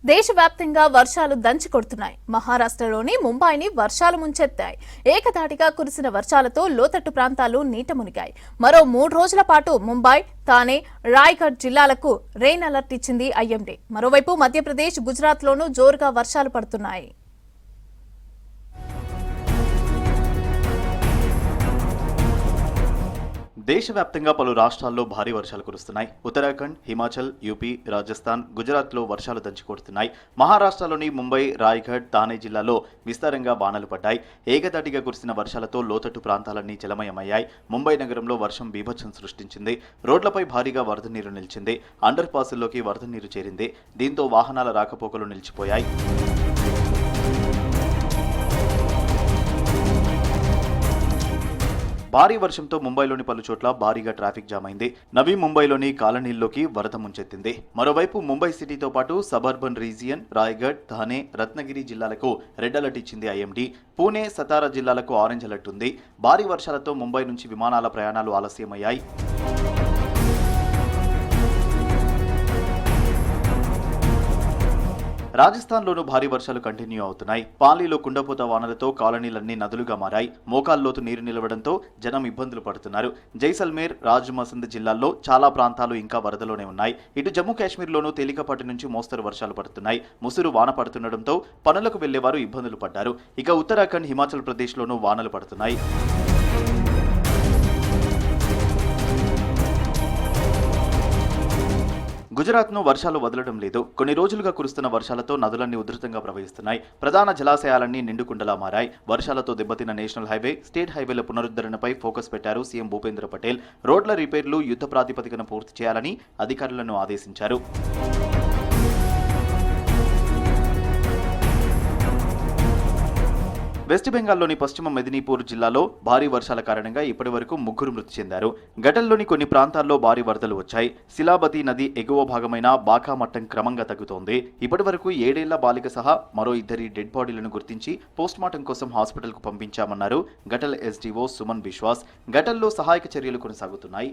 దేశవ్యాప్తంగా వర్షాలు దంచి కొడుతున్నాయి. మహారాష్ట్రలోని ముంబైని వర్షాలు ముంచెత్తాయి. ఏకధాటిగా కురిసిన వర్షాలతో లోతట్టు ప్రాంతాలు నీట మునిగాయి. మరో 3 రోజుల పాటు ముంబై, థానే, రాయ్గఢ్ జిల్లాలకు రెయిన్ అలర్ట్ ఇచ్చింది ఐఎండీ. మరోవైపు మధ్యప్రదేశ్, గుజరాత్లోనూ జోరుగా వర్షాలు పడుతున్నాయి. దేశవ్యాప్తంగా పలు రాష్ట్రాల్లో భారీ వర్షాలు కురుస్తున్నాయి. ఉత్తరాఖండ్, హిమాచల్, యూపీ, రాజస్థాన్, గుజరాత్లో వర్షాలు దంచుకొడుతున్నాయి. మహారాష్ట్రలోని ముంబై, రాయ్గఢ్, థానే జిల్లాలో విస్తారంగా వానలు పడ్డాయి. ఏకధాటిగా కురిసిన వర్షాలతో లోతట్టు ప్రాంతాలన్నీ జలమయమయ్యాయి. ముంబై నగరంలో వర్షం బీభత్సం సృష్టించింది. రోడ్లపై భారీగా వరద నీరు నిలిచింది. అండర్ పాసుల్లోకి వరద నీరు చేరింది. దీంతో వాహనాల రాకపోకలు నిలిచిపోయాయి. భారీ వర్షంతో ముంబైలోని పలు చోట్ల భారీగా ట్రాఫిక్ జామ్ అయింది. నవీ ముంబైలోని కాలనీల్లోకి వరద ముంచెత్తింది. మరోవైపు ముంబై సిటీతో పాటు సబర్బన్ రీజియన్, రాయ్గఢ్, థానే, రత్నగిరి జిల్లాలకు రెడ్ అలర్ట్ ఇచ్చింది ఐఎండీ. పూణే, సతారా జిల్లాలకు ఆరెంజ్ అలర్ట్ ఉంది. భారీ వర్షాలతో ముంబై నుంచి విమానాల ప్రయాణాలు ఆలస్యమయ్యాయి. రాజస్థాన్లోనూ భారీ వర్షాలు కంటిన్యూ అవుతున్నాయి. పాలీలో కుండపోత వానలతో కాలనీలన్నీ నదులుగా మారాయి. మోకాల్లోతు నీరు నిలవడంతో జనం ఇబ్బందులు పడుతున్నారు. జైసల్మేర్, రాజ్మసంద్ జిల్లాల్లో చాలా ప్రాంతాలు ఇంకా వరదలోనే ఉన్నాయి. ఇటు జమ్మూ కాశ్మీర్లోనూ తేలికపాటి నుంచి మోస్తరు వర్షాలు పడుతున్నాయి. ముసురు వాన పడుతుండటంతో పనులకు వెళ్లేవారు ఇబ్బందులు పడ్డారు. ఇక ఉత్తరాఖండ్, హిమాచల్ ప్రదేశ్లోనూ వానలు పడుతున్నాయి. గుజరాత్ను వర్షాలు వదలడం లేదు. కొన్ని రోజులుగా కురుస్తున్న వర్షాలతో నదులన్నీ ఉధృతంగా ప్రవహిస్తున్నాయి. ప్రధాన జలాశయాలన్నీ నిండుకుండలా మారాయి. వర్షాలతో దెబ్బతిన్న నేషనల్ హైవే, స్టేట్ హైవేల పునరుద్ధరణపై ఫోకస్ పెట్టారు సీఎం భూపేంద్ర పటేల్. రోడ్ల రిపేర్లు యుద్ధ ప్రాతిపదికన పూర్తి చేయాలని అధికారులను ఆదేశించారు. వెస్ట్ బెంగాల్లోని పశ్చిమ మెదినీపూర్ జిల్లాలో భారీ వర్షాల కారణంగా ఇప్పటి వరకు 3 మృతి చెందారు. ఘటనలోని కొన్ని ప్రాంతాల్లో భారీ వరదలు వచ్చాయి. శిలాబతి నది ఎగువ భాగమైన బాకా మట్టం క్రమంగా తగ్గుతోంది. ఇప్పటి వరకు 7 ఏళ్ల బాలిక సహా మరో 2 డెడ్ బాడీలను గుర్తించి పోస్ట్మార్టం కోసం హాస్పిటల్కు పంపించామన్నారు ఘటల్ ఎస్డీఓ సుమన్ బిశ్వాస్. ఘటనలో సహాయక చర్యలు కొనసాగుతున్నాయి.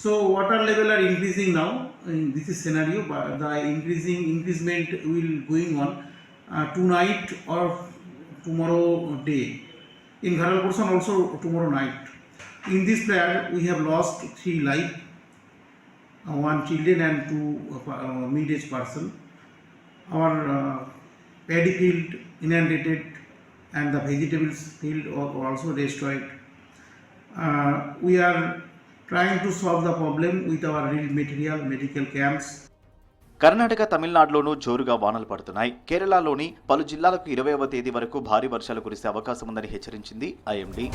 So water level are increasing now in this scenario. The increment will going on tonight or tomorrow day. In Gharal portion also tomorrow night. In this flood we have lost 3 lives, 1 children and 2 mid-age person. Our paddy field inundated and the vegetables field are also destroyed. We are trying to solve the problem with our real material medical camps. Karnataka, తమిళనాడులోనూ జోరుగా వానలు పడుతున్నాయి. కేరళలోని పలు జిల్లాలకు 20వ తేదీ వరకు భారీ వర్షాలు కురిసే అవకాశం ఉందని హెచ్చరించింది ఐఎండీ.